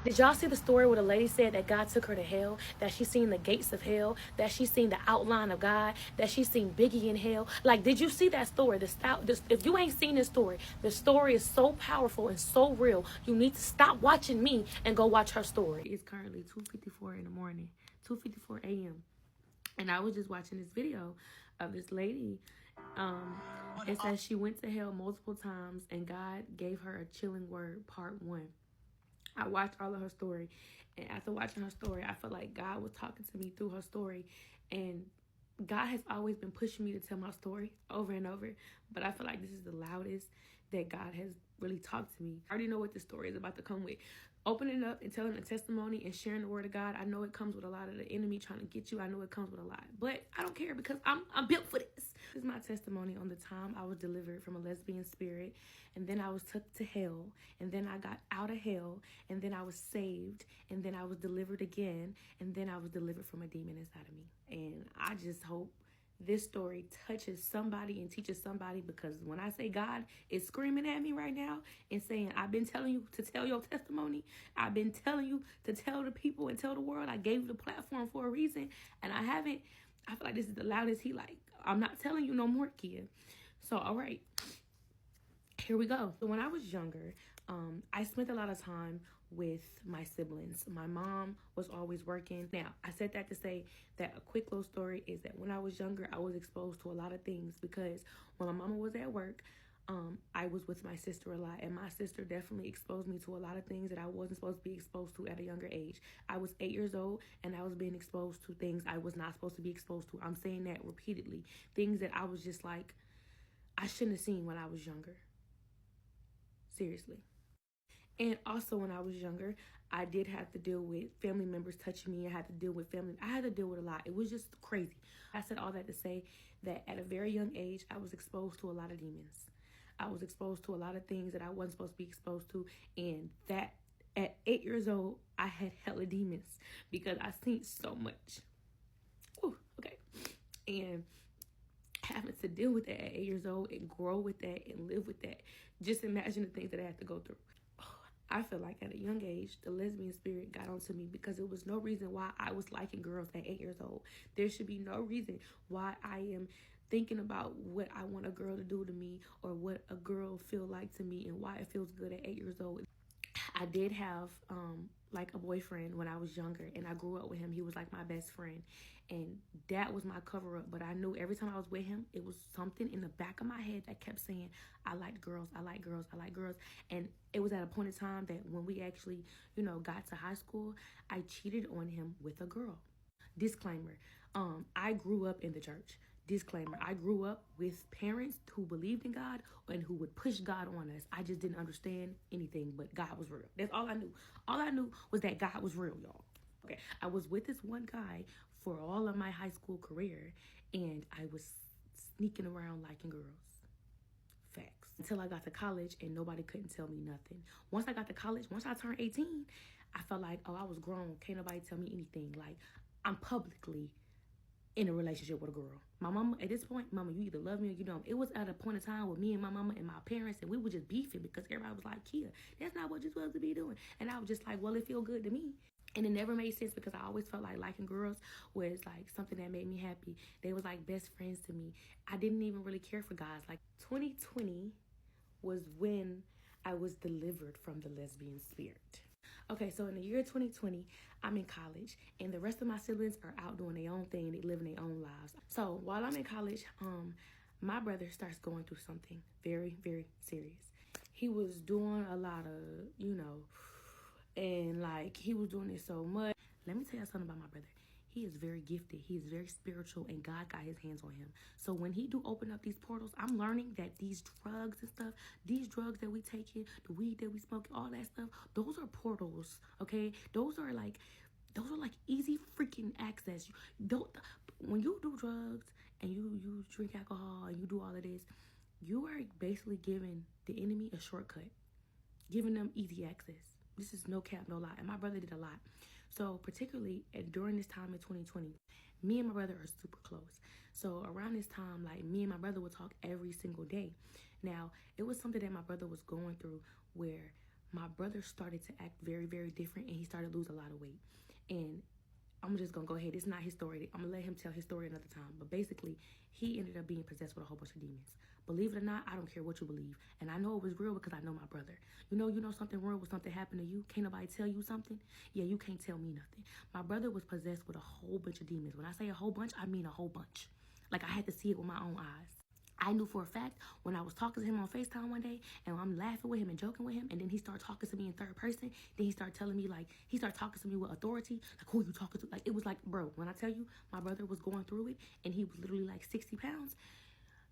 Did y'all see the story where the lady said that God took her to hell, that she seen the gates of hell, that she seen the outline of God, that she seen Biggie in hell? Like, did you see that story? If you ain't seen this story, the story is so powerful and so real. You need to stop watching me and go watch her story. It's currently 2:54 in the morning, 2:54 a.m. And I was just watching this video of this lady. It says she went to hell multiple times and God gave her a chilling word, part 1. I watched all of her story, and after watching her story, I felt like God was talking to me through her story, and God has always been pushing me to tell my story over and over, but I feel like this is the loudest that God has really talked to me. I already know what the story is about to come with. Opening up and telling a testimony and sharing the word of God, I know it comes with a lot of the enemy trying to get you. I know it comes with a lot, but I don't care because I'm built for this. This is my testimony on the time I was delivered from a lesbian spirit, and then I was took to hell, and then I got out of hell, and then I was saved, and then I was delivered again, and then I was delivered from a demon inside of me. And I just hope this story touches somebody and teaches somebody, because when I say God is screaming at me right now and saying, I've been telling you to tell your testimony. I've been telling you to tell the people and tell the world. I gave you the platform for a reason, and I haven't. I feel like this is the loudest he like. I'm not telling you no more, kid. So, all right. Here we go. So when I was younger, I spent a lot of time with my siblings. My mom was always working. Now, I said that to say that a quick little story is that when I was younger, I was exposed to a lot of things because when my mama was at work, I was with my sister a lot, and my sister definitely exposed me to a lot of things that I wasn't supposed to be exposed to at a younger age. I was 8 years old, and I was being exposed to things I was not supposed to be exposed to. I'm saying that repeatedly. Things that I was just like, I shouldn't have seen when I was younger. Seriously. And also when I was younger, I did have to deal with family members touching me. I had to deal with a lot. It was just crazy. I said all that to say that at a very young age, I was exposed to a lot of demons. I was exposed to a lot of things that I wasn't supposed to be exposed to. And that at 8 years old, I had hella demons because I seen so much. Ooh, okay. And having to deal with that at 8 years old and grow with that and live with that. Just imagine the things that I had to go through. I feel like at a young age, the lesbian spirit got onto me because there was no reason why I was liking girls at 8 years old. There should be no reason why I am thinking about what I want a girl to do to me or what a girl feel like to me and why it feels good at 8 years old. I did have like a boyfriend when I was younger, and I grew up with him. He was like my best friend, and that was my cover up. But I knew every time I was with him, it was something in the back of my head that kept saying, I like girls, I like girls, I like girls. And it was at a point in time that when we actually, got to high school, I cheated on him with a girl. Disclaimer, I grew up in the church. Disclaimer, I grew up with parents who believed in God and who would push God on us. I just didn't understand anything, but God was real. That's all I knew. All I knew was that God was real, y'all. Okay, I was with this one guy for all of my high school career, and I was sneaking around liking girls. Facts. Until I got to college and nobody couldn't tell me nothing. Once I got to college, once I turned 18, I felt like, oh, I was grown. Can't nobody tell me anything. Like, I'm publicly in a relationship with a girl. My mama, at this point, mama, you either love me or you don't. It was at a point in time with me and my mama and my parents, and we were just beefing because everybody was like, Kia, that's not what you're supposed to be doing. And I was just like, well, it feel good to me. And it never made sense because I always felt like liking girls was like something that made me happy. They was like best friends to me. I didn't even really care for guys. Like 2020 was when I was delivered from the lesbian spirit. Okay, so in the year 2020, I'm in college, and the rest of my siblings are out doing their own thing. They living their own lives. So while I'm in college, my brother starts going through something very, very serious. He was doing a lot of, and like he was doing it so much. Let me tell you something about my brother. He is very gifted. He is very spiritual, and God got his hands on him. So when he do open up these portals, I'm learning that these drugs and stuff, these drugs that we take in, the weed that we smoke, all that stuff, those are portals, okay? Those are like easy freaking access. When you do drugs and you drink alcohol and you do all of this, you are basically giving the enemy a shortcut, giving them easy access. This is no cap, no lie. And my brother did a lot. So particularly during this time in 2020, me and my brother are super close. So around this time, like me and my brother would talk every single day. Now, it was something that my brother was going through where my brother started to act very, very different, and he started to lose a lot of weight. And I'm just gonna go ahead. It's not his story. I'm gonna let him tell his story another time. But basically, he ended up being possessed with a whole bunch of demons. Believe it or not, I don't care what you believe. And I know it was real because I know my brother. You know something real when something happened to you. Can't nobody tell you something? Yeah, you can't tell me nothing. My brother was possessed with a whole bunch of demons. When I say a whole bunch, I mean a whole bunch. Like, I had to see it with my own eyes. I knew for a fact when I was talking to him on FaceTime one day and I'm laughing with him and joking with him, and then he started talking to me in third person. Then he started telling me, like, he started talking to me with authority. Like, who are you talking to? Like, it was like, bro, when I tell you my brother was going through it and he was literally like 60 pounds,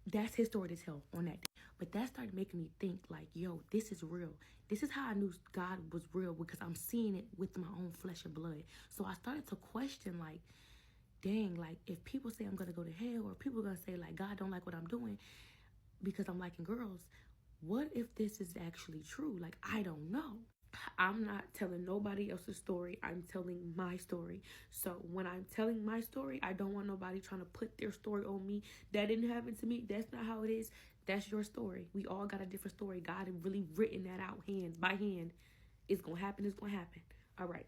that's his story to tell on that day. But that started making me think, like, yo, this is real. This is how I knew God was real, because I'm seeing it with my own flesh and blood. So I started to question, like, dang, like, if people say I'm gonna go to hell, or people are gonna say, like, God don't like what I'm doing because I'm liking girls, what if this is actually true? Like, I don't know. I'm not telling nobody else's story. I'm telling my story. So when I'm telling my story, I don't want nobody trying to put their story on me. That didn't happen to me. That's not how it is. That's your story. We all got a different story. God had really written that out hand by hand. It's gonna happen. It's gonna happen. All right.